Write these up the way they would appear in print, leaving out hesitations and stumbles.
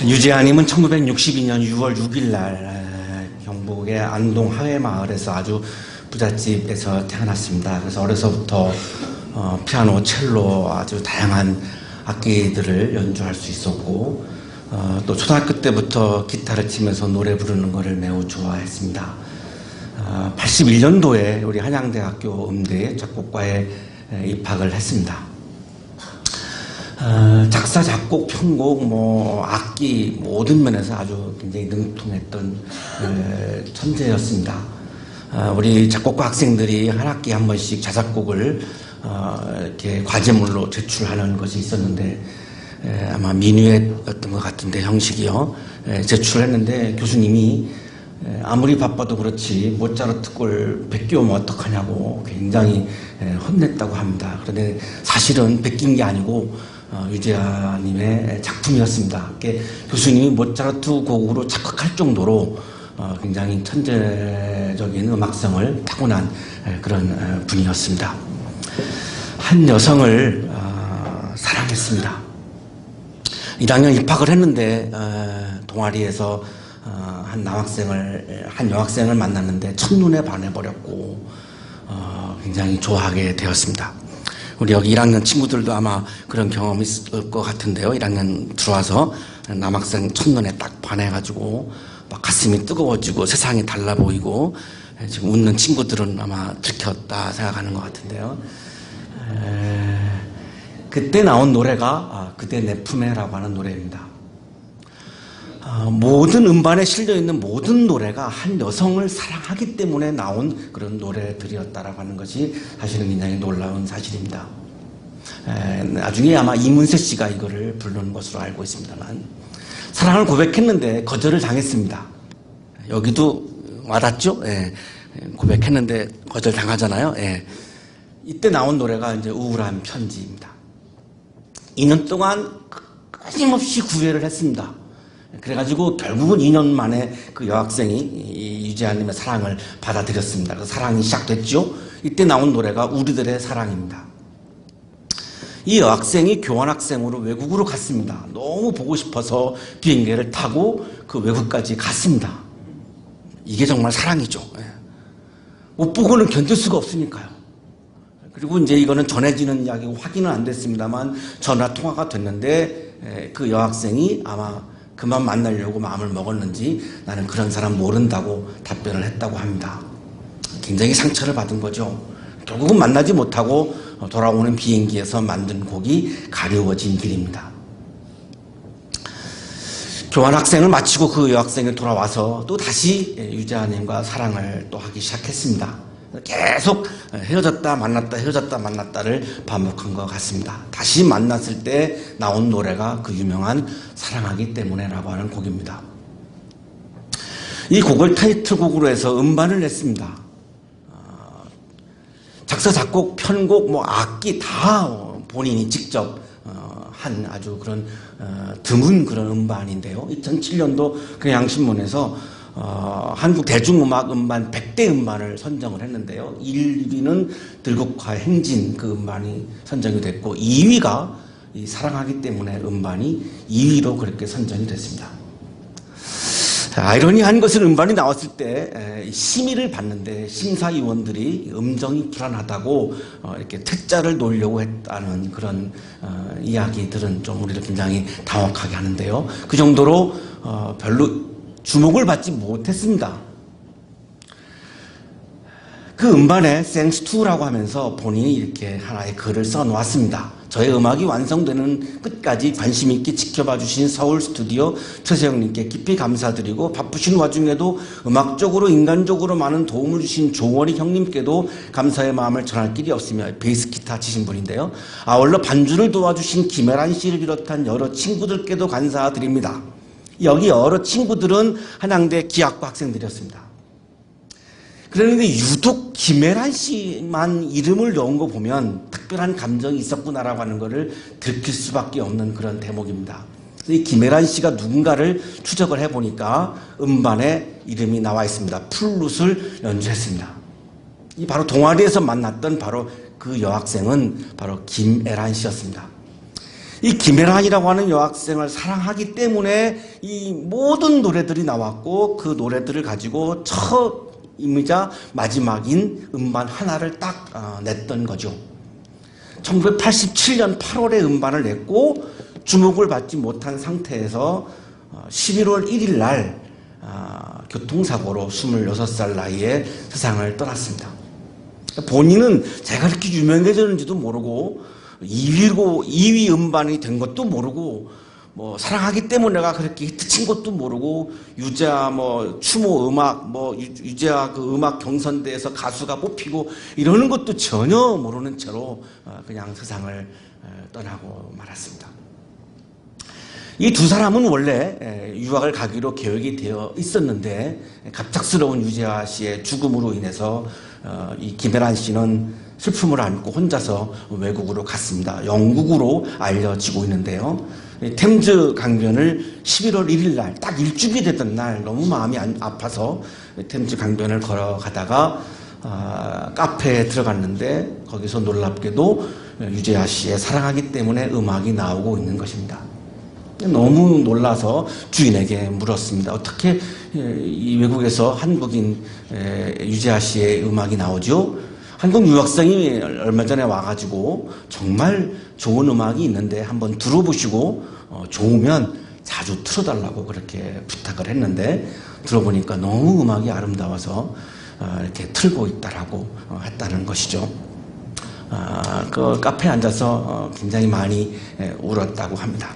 유재하님은 1962년 6월 6일 날 경북의 안동 하회마을에서 아주 부잣집에서 태어났습니다. 그래서 어려서부터 피아노, 첼로 아주 다양한 악기들을 연주할 수 있었고 또 초등학교 때부터 기타를 치면서 노래 부르는 것을 매우 좋아했습니다. 81년도에 우리 한양대학교 음대 작곡과에 입학을 했습니다. 작사, 작곡, 편곡, 악기 모든 면에서 아주 굉장히 능통했던 천재였습니다. 우리 작곡가 학생들이 한 학기에 한 번씩 자작곡을 이렇게 과제물로 제출하는 것이 있었는데 아마 민우였던 것 같은데 형식이요. 제출했는데 교수님이 아무리 바빠도 그렇지 모차르트 꼴 베끼오면 어떡하냐고 굉장히 혼냈다고 합니다. 그런데 사실은 베낀 게 아니고 유재하님의 작품이었습니다. 교수님이 모차르트 곡으로 착각할 정도로 굉장히 천재적인 음악성을 타고난 그런 분이었습니다. 한 여성을 사랑했습니다. 1학년 입학을 했는데 동아리에서 한 여학생을 만났는데 첫눈에 반해버렸고 굉장히 좋아하게 되었습니다. 우리 여기 1학년 친구들도 아마 그런 경험이 있을 것 같은데요. 1학년 들어와서 남학생 첫눈에 딱 반해가지고 막 가슴이 뜨거워지고 세상이 달라 보이고 지금 웃는 친구들은 아마 들켰다 생각하는 것 같은데요. 그때 나온 노래가 그대 내 품에라고 하는 노래입니다. 모든 음반에 실려있는 모든 노래가 한 여성을 사랑하기 때문에 나온 그런 노래들이었다라고 하는 것이 사실은 굉장히 놀라운 사실입니다. 나중에 아마 이문세 씨가 이거를 부르는 것으로 알고 있습니다만 사랑을 고백했는데 거절을 당했습니다. 여기도 와닿죠? 고백했는데 거절 당하잖아요. 이때 나온 노래가 이제 우울한 편지입니다. 2년 동안 끊임없이 구애를 했습니다. 그래가지고 결국은 2년 만에 그 여학생이 유재하님의 사랑을 받아들였습니다. 그래서 사랑이 시작됐죠. 이때 나온 노래가 우리들의 사랑입니다. 이 여학생이 교환학생으로 외국으로 갔습니다. 너무 보고 싶어서 비행기를 타고 그 외국까지 갔습니다. 이게 정말 사랑이죠. 못 보고는 견딜 수가 없으니까요. 그리고 이제 이거는 전해지는 이야기고 확인은 안 됐습니다만 전화 통화가 됐는데 그 여학생이 아마 그만 만나려고 마음을 먹었는지 나는 그런 사람 모른다고 답변을 했다고 합니다. 굉장히 상처를 받은 거죠. 결국은 만나지 못하고 돌아오는 비행기에서 만든 곡이 가려워진 길입니다. 교환학생을 마치고 그 여학생이 돌아와서 또 다시 유재하님과 사랑을 또 하기 시작했습니다. 계속 헤어졌다 만났다 헤어졌다 만났다를 반복한 것 같습니다. 다시 만났을 때 나온 노래가 그 유명한 사랑하기 때문에라고 하는 곡입니다. 이 곡을 타이틀곡으로 해서 음반을 냈습니다. 작사, 작곡, 편곡, 악기 다 본인이 직접 한 아주 그런 드문 그런 음반인데요. 2007년도 경향신문에서 한국 대중음악 음반 100대 음반을 선정을 했는데요. 1위는 들국화 행진 그 음반이 선정이 됐고 2위가 이 사랑하기 때문에 음반이 2위로 그렇게 선정이 됐습니다. 아이러니한 것은 음반이 나왔을 때 심의를 받는데 심사위원들이 음정이 불안하다고 이렇게 퇴짜를 놓으려고 했다는 그런 이야기들은 좀 우리를 굉장히 당혹하게 하는데요. 그 정도로 별로 주목을 받지 못했습니다. 그 음반에 Thanks to라고 하면서 본인이 이렇게 하나의 글을 써놓았습니다. 저의 음악이 완성되는 끝까지 관심 있게 지켜봐 주신 서울 스튜디오 최세영님께 깊이 감사드리고 바쁘신 와중에도 음악적으로 인간적으로 많은 도움을 주신 조원희 형님께도 감사의 마음을 전할 길이 없으며 베이스 기타 치신 분인데요. 아울러 반주를 도와주신 김혜란 씨를 비롯한 여러 친구들께도 감사드립니다. 여기 여러 친구들은 한양대 기악과 학생들이었습니다. 그런데 유독 김혜란 씨만 이름을 넣은 거 보면 특별한 감정이 있었구나라고 하는 것을 들킬 수밖에 없는 그런 대목입니다. 이 김혜란 씨가 누군가를 추적을 해보니까 음반에 이름이 나와 있습니다. 플룻을 연주했습니다. 이 바로 동아리에서 만났던 바로 그 여학생은 바로 김혜란 씨였습니다. 이 김혜란이라고 하는 여학생을 사랑하기 때문에 이 모든 노래들이 나왔고 그 노래들을 가지고 처음이자 마지막인 음반 하나를 딱 냈던 거죠. 1987년 8월에 음반을 냈고 주목을 받지 못한 상태에서 11월 1일 날 교통사고로 26살 나이에 세상을 떠났습니다. 본인은 제가 그렇게 유명해졌는지도 모르고 2위 음반이 된 것도 모르고 뭐 사랑하기 때문에 내가 그렇게 히트친 것도 모르고 유재하 뭐 추모 음악 뭐 유재하 그 음악 경선대에서 가수가 뽑히고 이러는 것도 전혀 모르는 채로 그냥 세상을 떠나고 말았습니다. 이 두 사람은 원래 유학을 가기로 계획이 되어 있었는데 갑작스러운 유재하 씨의 죽음으로 인해서 이 김혜란 씨는 슬픔을 안고 혼자서 외국으로 갔습니다. 영국으로 알려지고 있는데요. 템즈 강변을 11월 1일 날 딱 일주기 되던 날 너무 마음이 아파서 템즈 강변을 걸어가다가 카페에 들어갔는데 거기서 놀랍게도 유재하 씨의 사랑하기 때문에 음악이 나오고 있는 것입니다. 너무 놀라서 주인에게 물었습니다. 어떻게 이 외국에서 한국인 유재하 씨의 음악이 나오죠? 한국 유학생이 얼마 전에 와가지고 정말 좋은 음악이 있는데 한번 들어보시고 좋으면 자주 틀어달라고 그렇게 부탁을 했는데 들어보니까 너무 음악이 아름다워서 이렇게 틀고 있다라고 했다는 것이죠. 그 카페에 앉아서 굉장히 많이 울었다고 합니다.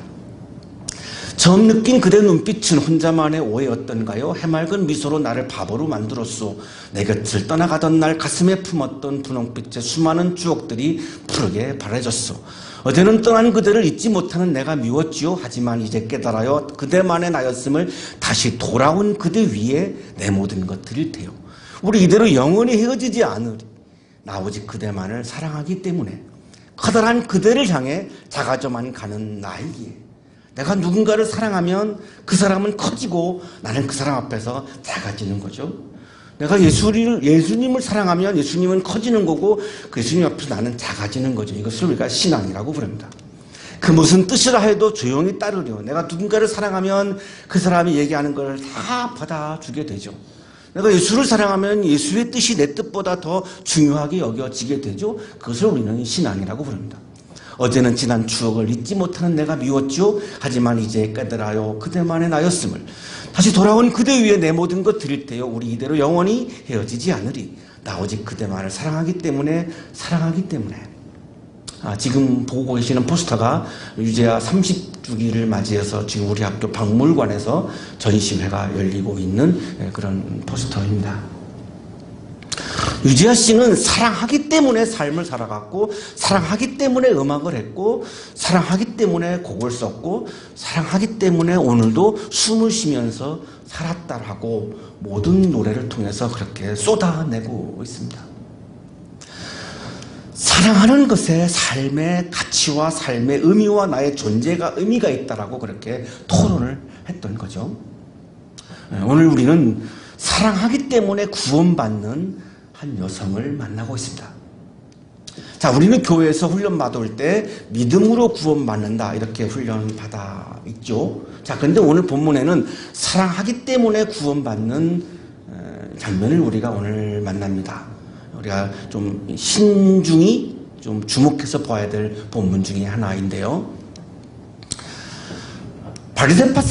처음 느낀 그대 눈빛은 혼자만의 오해였던가요? 해맑은 미소로 나를 바보로 만들었소. 내 곁을 떠나가던 날 가슴에 품었던 분홍빛의 수많은 추억들이 푸르게 바래졌소. 어제는 떠난 그대를 잊지 못하는 내가 미웠지요. 하지만 이제 깨달아요. 그대만의 나였음을 다시 돌아온 그대 위에 내 모든 것 드릴 테요. 우리 이대로 영원히 헤어지지 않으리. 나 오직 그대만을 사랑하기 때문에 커다란 그대를 향해 작아져만 가는 나이기에 내가 누군가를 사랑하면 그 사람은 커지고 나는 그 사람 앞에서 작아지는 거죠. 내가 예수님을 사랑하면 예수님은 커지는 거고 그 예수님 앞에서 나는 작아지는 거죠. 이것을 우리가 신앙이라고 부릅니다. 그 무슨 뜻이라 해도 조용히 따르려. 내가 누군가를 사랑하면 그 사람이 얘기하는 걸 다 받아주게 되죠. 내가 예수를 사랑하면 예수의 뜻이 내 뜻보다 더 중요하게 여겨지게 되죠. 그것을 우리는 신앙이라고 부릅니다. 어제는 지난 추억을 잊지 못하는 내가 미웠죠. 하지만 이제 깨달아요. 그대만의 나였음을 다시 돌아온 그대 위에 내 모든 것 드릴 테요. 우리 이대로 영원히 헤어지지 않으리. 나 오직 그대만을 사랑하기 때문에 지금 보고 계시는 포스터가 유재하 30주기를 맞이해서 지금 우리 학교 박물관에서 전시회가 열리고 있는 그런 포스터입니다. 유재하 씨는 사랑하기 때문에 삶을 살아갔고 사랑하기 때문에 음악을 했고 사랑하기 때문에 곡을 썼고 사랑하기 때문에 오늘도 숨을 쉬면서 살았다라고 모든 노래를 통해서 그렇게 쏟아내고 있습니다. 사랑하는 것에 삶의 가치와 삶의 의미와 나의 존재가 의미가 있다라고 그렇게 토론을 했던 거죠. 오늘 우리는 사랑하기 때문에 구원받는 한 여성을 만나고 있습니다. 자, 우리는 교회에서 훈련 받을 때 믿음으로 구원받는다 이렇게 훈련 받아 있죠. 자, 그런데 오늘 본문에는 사랑하기 때문에 구원받는 장면을 우리가 오늘 만납니다. 우리가 좀 신중히 좀 주목해서 봐야 될 본문 중에 하나인데요. 바리새파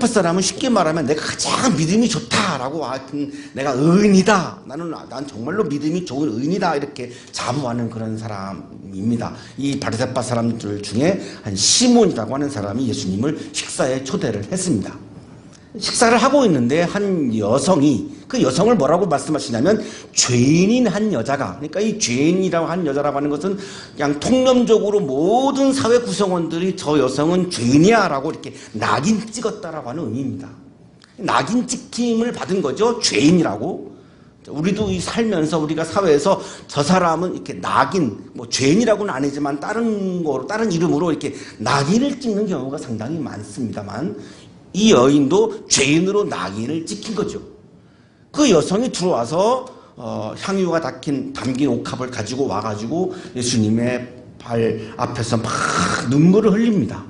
사람은 쉽게 말하면 내가 가장 믿음이 좋다라고 하여튼 내가 의인이다. 난 정말로 믿음이 좋은 의인이다. 이렇게 자부하는 그런 사람입니다. 이 바리새파 사람들 중에 한 시몬이라고 하는 사람이 예수님을 식사에 초대를 했습니다. 식사를 하고 있는데 한 여성이 그 여성을 뭐라고 말씀하시냐면 죄인인 한 여자가 그러니까 이 죄인이라고 한 여자라고 하는 것은 그냥 통념적으로 모든 사회 구성원들이 저 여성은 죄인이야 라고 이렇게 낙인 찍었다라고 하는 의미입니다. 낙인 찍힘을 받은 거죠. 죄인이라고. 우리도 살면서 우리가 사회에서 저 사람은 이렇게 낙인 뭐 죄인이라고는 아니지만 다른 이름으로 이렇게 낙인을 찍는 경우가 상당히 많습니다만 이 여인도 죄인으로 낙인을 찍힌 거죠. 그 여성이 들어와서 향유가 담긴 옥합을 가지고 와가지고 예수님의 발 앞에서 막 눈물을 흘립니다.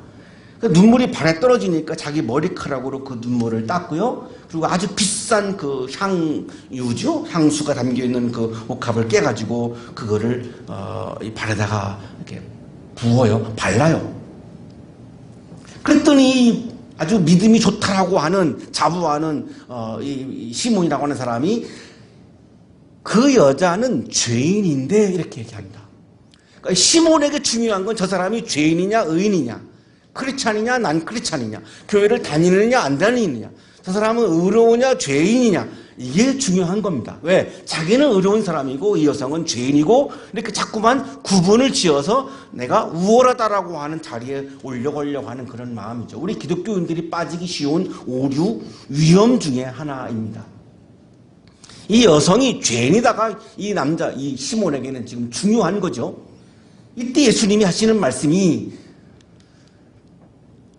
그 눈물이 발에 떨어지니까 자기 머리카락으로 그 눈물을 닦고요. 그리고 아주 비싼 그 향유죠. 향수가 담겨있는 그 옥합을 깨가지고 그거를 이 발에다가 이렇게 부어요. 발라요. 그랬더니 아주 믿음이 좋다라고 하는 자부하는 이 시몬이라고 하는 사람이 그 여자는 죄인인데 이렇게 얘기합니다. 그러니까 시몬에게 중요한 건 저 사람이 죄인이냐 의인이냐, 크리스찬이냐 난 크리스찬이냐, 교회를 다니느냐 안 다니느냐, 저 사람은 의로우냐 죄인이냐, 이게 중요한 겁니다. 왜? 자기는 의로운 사람이고 이 여성은 죄인이고 이렇게 자꾸만 구분을 지어서 내가 우월하다라고 하는 자리에 올려가려고 하는 그런 마음이죠. 우리 기독교인들이 빠지기 쉬운 오류, 위험 중에 하나입니다. 이 여성이 죄인이다가 이 남자, 이 시몬에게는 지금 중요한 거죠. 이때 예수님이 하시는 말씀이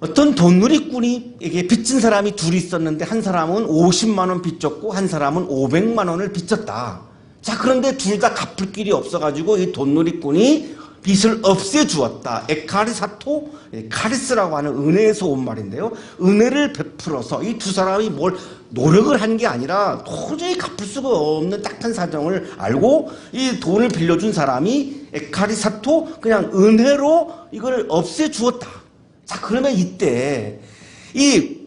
어떤 돈누리꾼에게 빚진 사람이 둘이 있었는데 한 사람은 50만 원 빚졌고 한 사람은 500만 원을 빚졌다. 자, 그런데 둘 다 갚을 길이 없어가지고 이 돈누리꾼이 빚을 없애주었다. 에카리사토, 카리스라고 하는 은혜에서 온 말인데요. 은혜를 베풀어서 이 두 사람이 뭘 노력을 한 게 아니라 도저히 갚을 수가 없는 딱한 사정을 알고 이 돈을 빌려준 사람이 에카리사토, 그냥 은혜로 이걸 없애주었다. 자, 그러면 이때 이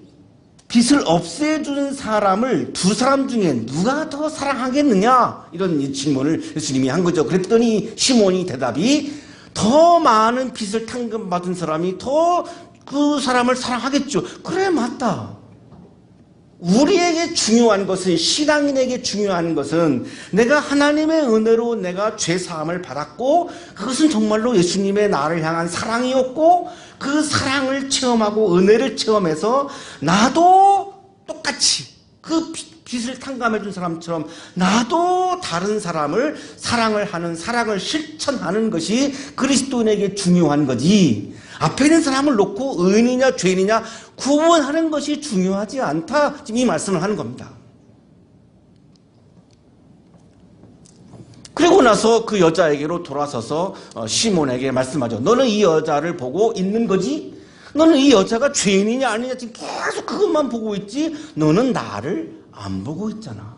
빚을 없애준 사람을 두 사람 중에 누가 더 사랑하겠느냐? 이런 질문을 예수님이 한 거죠. 그랬더니 시몬이 대답이 더 많은 빚을 탕금받은 사람이 더 그 사람을 사랑하겠죠. 그래, 맞다. 우리에게 중요한 것은, 신앙인에게 중요한 것은 내가 하나님의 은혜로 내가 죄사함을 받았고 그것은 정말로 예수님의 나를 향한 사랑이었고 그 사랑을 체험하고 은혜를 체험해서 나도 똑같이 그 빚을 탕감해 준 사람처럼 나도 다른 사람을 사랑을 하는, 사랑을 실천하는 것이 그리스도인에게 중요한 거지, 앞에 있는 사람을 놓고 의인이냐 죄인이냐 구분하는 것이 중요하지 않다, 지금 이 말씀을 하는 겁니다. 그리고 나서 그 여자에게로 돌아서서 시몬에게 말씀하죠. 너는 이 여자를 보고 있는 거지? 너는 이 여자가 죄인이냐 아니냐 지금 계속 그것만 보고 있지? 너는 나를 안 보고 있잖아.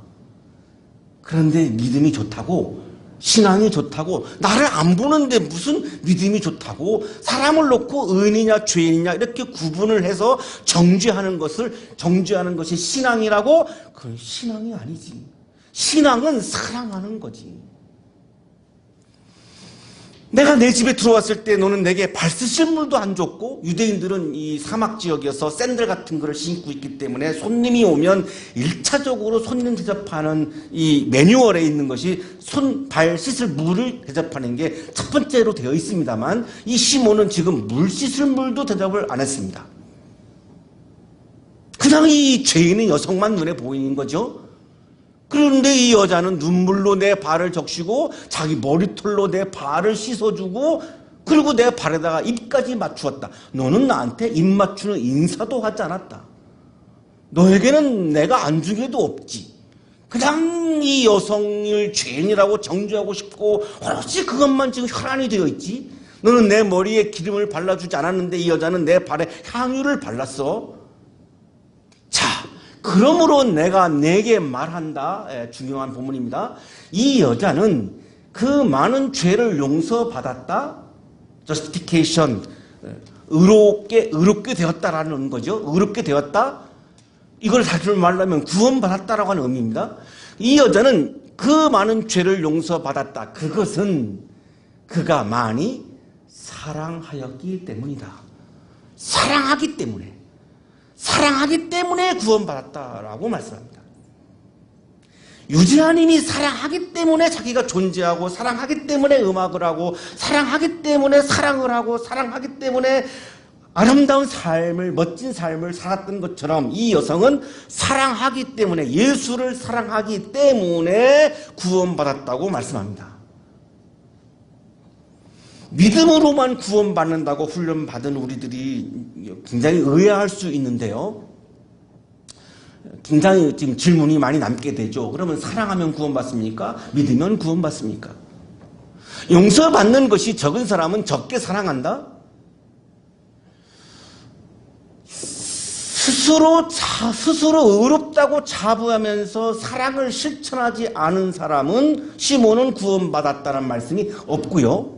그런데 믿음이 좋다고, 신앙이 좋다고, 나를 안 보는데 무슨 믿음이 좋다고, 사람을 놓고 의인이냐 죄인이냐 이렇게 구분을 해서 정죄하는 것이 신앙이라고? 그건 신앙이 아니지. 신앙은 사랑하는 거지. 내가 내 집에 들어왔을 때 너는 내게 발 씻을 물도 안 줬고, 유대인들은 이 사막 지역에서 샌들 같은 거를 신고 있기 때문에 손님이 오면 1차적으로 손님 대접하는 이 매뉴얼에 있는 것이 발 씻을 물을 대접하는 게 첫 번째로 되어 있습니다만, 이 시몬은 지금 물 씻을 물도 대접을 안 했습니다. 그냥 이 죄인의 여성만 눈에 보이는 거죠. 그런데 이 여자는 눈물로 내 발을 적시고 자기 머리털로 내 발을 씻어주고 그리고 내 발에다가 입까지 맞추었다. 너는 나한테 입 맞추는 인사도 하지 않았다. 너에게는 내가 안중에도 없지. 그냥 이 여성을 죄인이라고 정죄하고 싶고 오로지 그것만 지금 혈안이 되어 있지. 너는 내 머리에 기름을 발라주지 않았는데 이 여자는 내 발에 향유를 발랐어. 자, 그러므로 내가 내게 말한다. 중요한 본문입니다. 이 여자는 그 많은 죄를 용서받았다. justification, 의롭게 되었다라는 거죠. 의롭게 되었다. 이걸 다시 말하면 구원받았다라고 하는 의미입니다. 이 여자는 그 많은 죄를 용서받았다. 그것은 그가 많이 사랑하였기 때문이다. 사랑하기 때문에 구원받았다라고 말씀합니다. 유지아님이 사랑하기 때문에 자기가 존재하고, 사랑하기 때문에 음악을 하고, 사랑하기 때문에 사랑을 하고, 사랑하기 때문에 아름다운 삶을, 멋진 삶을 살았던 것처럼 이 여성은 사랑하기 때문에, 예수를 사랑하기 때문에 구원받았다고 말씀합니다. 믿음으로만 구원받는다고 훈련받은 우리들이 굉장히 의아할 수 있는데요. 굉장히 지금 질문이 많이 남게 되죠. 그러면 사랑하면 구원받습니까? 믿으면 구원받습니까? 용서받는 것이 적은 사람은 적게 사랑한다? 스스로 의롭다고 자부하면서 사랑을 실천하지 않은 사람은 시몬은 구원받았다는 말씀이 없고요.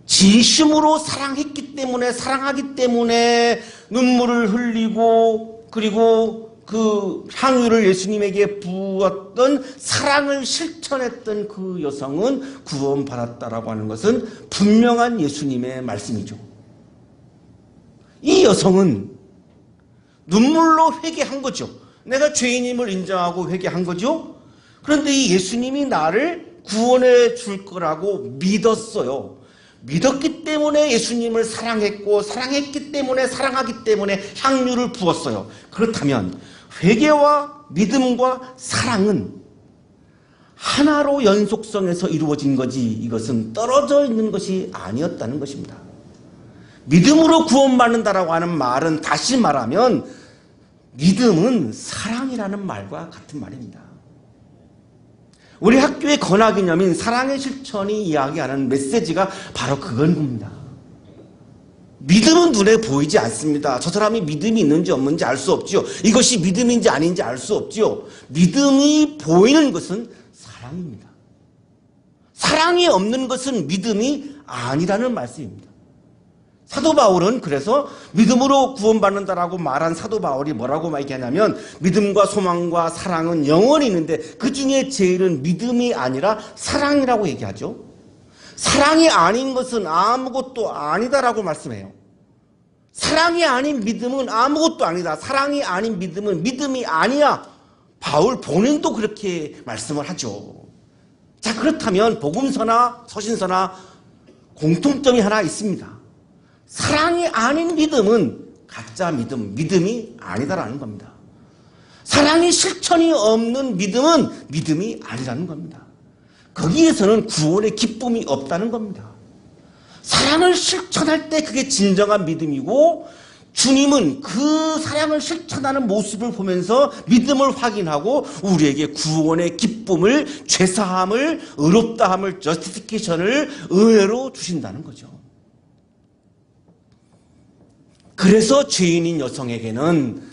진심으로 사랑하기 때문에 눈물을 흘리고 그리고 그 향유를 예수님에게 부었던 사랑을 실천했던 그 여성은 구원받았다라고 하는 것은 분명한 예수님의 말씀이죠. 이 여성은 눈물로 회개한 거죠. 내가 죄인임을 인정하고 회개한 거죠. 그런데 이 예수님이 나를 구원해 줄 거라고 믿었어요. 믿었기 때문에 예수님을 사랑하기 때문에 향유를 부었어요. 그렇다면 회개와 믿음과 사랑은 하나로 연속성에서 이루어진 거지 이것은 떨어져 있는 것이 아니었다는 것입니다. 믿음으로 구원받는다라고 하는 말은 다시 말하면 믿음은 사랑이라는 말과 같은 말입니다. 우리 학교의 건화기념인 사랑의 실천이 이야기하는 메시지가 바로 그건 겁니다. 믿음은 눈에 보이지 않습니다. 저 사람이 믿음이 있는지 없는지 알 수 없지요. 이것이 믿음인지 아닌지 알 수 없지요. 믿음이 보이는 것은 사랑입니다. 사랑이 없는 것은 믿음이 아니라는 말씀입니다. 사도 바울은 그래서 믿음으로 구원받는다라고 말한 사도 바울이 뭐라고 얘기하냐면 믿음과 소망과 사랑은 영원히 있는데 그 중에 제일은 믿음이 아니라 사랑이라고 얘기하죠. 사랑이 아닌 것은 아무것도 아니다라고 말씀해요. 사랑이 아닌 믿음은 아무것도 아니다. 사랑이 아닌 믿음은 믿음이 아니야. 바울 본인도 그렇게 말씀을 하죠. 자, 그렇다면 복음서나 서신서나 공통점이 하나 있습니다. 사랑이 아닌 믿음은 가짜 믿음이 아니다라는 겁니다. 사랑이 실천이 없는 믿음은 믿음이 아니라는 겁니다. 거기에서는 구원의 기쁨이 없다는 겁니다. 사랑을 실천할 때 그게 진정한 믿음이고 주님은 그 사랑을 실천하는 모습을 보면서 믿음을 확인하고 우리에게 구원의 기쁨을, 죄사함을, 의롭다함을, 저스티피케이션을 은혜로 주신다는 거죠. 그래서 죄인인 여성에게는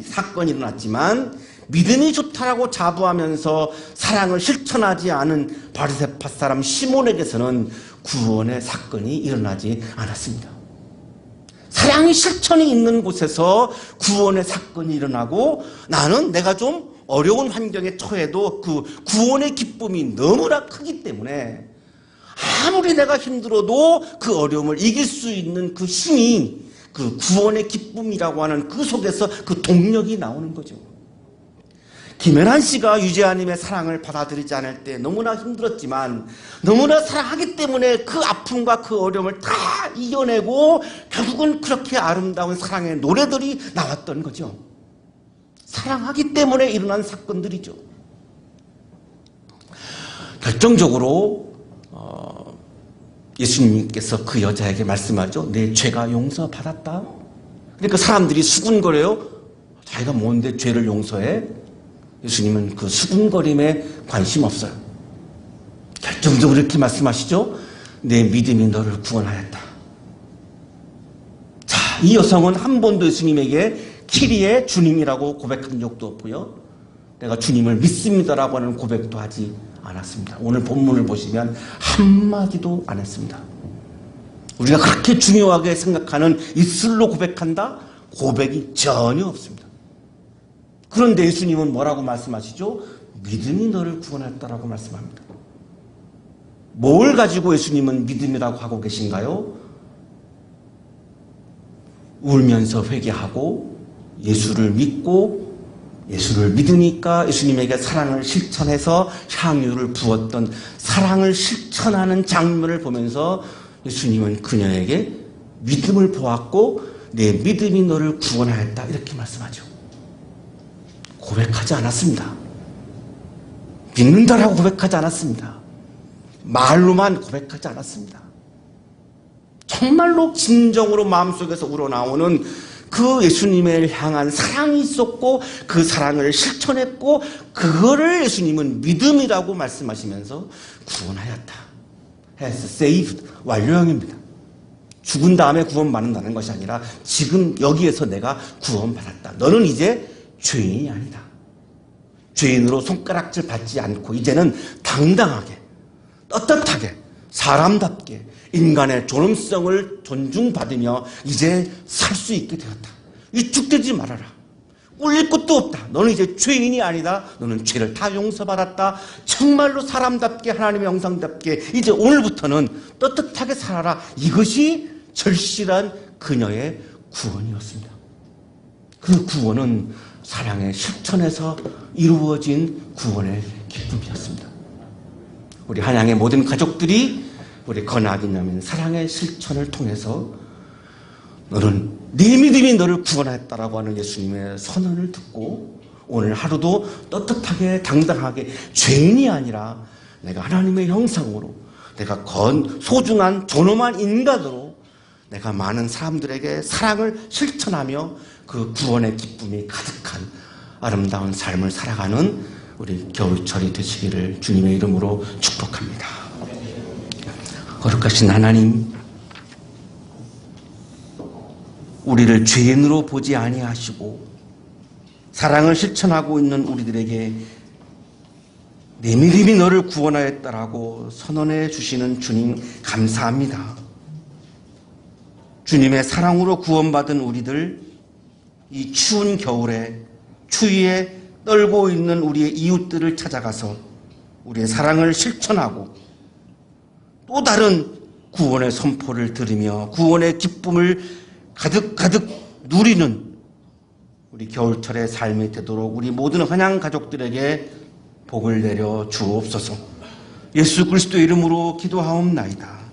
사건이 일어났지만 믿음이 좋다라고 자부하면서 사랑을 실천하지 않은 바리새파 사람 시몬에게서는 구원의 사건이 일어나지 않았습니다. 사랑이 실천이 있는 곳에서 구원의 사건이 일어나고 나는 내가 좀 어려운 환경에 처해도 그 구원의 기쁨이 너무나 크기 때문에 아무리 내가 힘들어도 그 어려움을 이길 수 있는 그 힘이 그 구원의 기쁨이라고 하는 그 속에서 그 동력이 나오는 거죠. 김연한 씨가 유재하님의 사랑을 받아들이지 않을 때 너무나 힘들었지만 너무나 사랑하기 때문에 그 아픔과 그 어려움을 다 이겨내고 결국은 그렇게 아름다운 사랑의 노래들이 나왔던 거죠. 사랑하기 때문에 일어난 사건들이죠. 결정적으로 예수님께서 그 여자에게 말씀하죠. 내 죄가 용서받았다. 그러니까 사람들이 수군거려요. 자기가 뭔데 죄를 용서해? 예수님은 그 수군거림에 관심 없어요. 결정적으로 이렇게 말씀하시죠. 내 믿음이 너를 구원하였다. 자, 이 여성은 한 번도 예수님에게 키리의 주님이라고 고백한 적도 없고요. 내가 주님을 믿습니다라고 하는 고백도 하지 않았습니다. 오늘 본문을 보시면 한마디도 안 했습니다. 우리가 그렇게 중요하게 생각하는 입술로 고백한다? 고백이 전혀 없습니다. 그런데 예수님은 뭐라고 말씀하시죠? 믿음이 너를 구원했다라고 말씀합니다. 뭘 가지고 예수님은 믿음이라고 하고 계신가요? 울면서 회개하고 예수를 믿고 예수를 믿으니까 예수님에게 사랑을 실천해서 향유를 부었던 사랑을 실천하는 장면을 보면서 예수님은 그녀에게 믿음을 보았고 내 믿음이 너를 구원하였다 이렇게 말씀하죠. 고백하지 않았습니다. 믿는다라고 고백하지 않았습니다. 말로만 고백하지 않았습니다. 정말로 진정으로 마음속에서 우러나오는 그 예수님을 향한 사랑이 있었고 그 사랑을 실천했고 그거를 예수님은 믿음이라고 말씀하시면서 구원하였다. has saved 완료형입니다. 죽은 다음에 구원받는다는 것이 아니라 지금 여기에서 내가 구원받았다. 너는 이제 죄인이 아니다. 죄인으로 손가락질 받지 않고 이제는 당당하게 떳떳하게 사람답게 인간의 존엄성을 존중받으며 이제 살 수 있게 되었다. 위축되지 말아라. 꿀릴 것도 없다. 너는 이제 죄인이 아니다. 너는 죄를 다 용서받았다. 정말로 사람답게 하나님의 형상답게 이제 오늘부터는 떳떳하게 살아라. 이것이 절실한 그녀의 구원이었습니다. 그 구원은 사랑의 실천에서 이루어진 구원의 기쁨이었습니다. 우리 한양의 모든 가족들이 우리 건아기냐면 사랑의 실천을 통해서 너는 네 믿음이 너를 구원했다라고 하는 예수님의 선언을 듣고 오늘 하루도 떳떳하게 당당하게 죄인이 아니라 내가 하나님의 형상으로 내가 소중한 존엄한 인간으로 내가 많은 사람들에게 사랑을 실천하며 그 구원의 기쁨이 가득한 아름다운 삶을 살아가는 우리 겨울철이 되시기를 주님의 이름으로 축복합니다. 거룩하신 하나님, 우리를 죄인으로 보지 아니하시고 사랑을 실천하고 있는 우리들에게 내 믿음이 너를 구원하였다라고 선언해 주시는 주님 감사합니다. 주님의 사랑으로 구원받은 우리들 이 추운 겨울에 추위에 떨고 있는 우리의 이웃들을 찾아가서 우리의 사랑을 실천하고 또 다른 구원의 선포를 들으며 구원의 기쁨을 가득가득 누리는 우리 겨울철의 삶이 되도록 우리 모든 한양 가족들에게 복을 내려 주옵소서. 예수 그리스도의 이름으로 기도하옵나이다.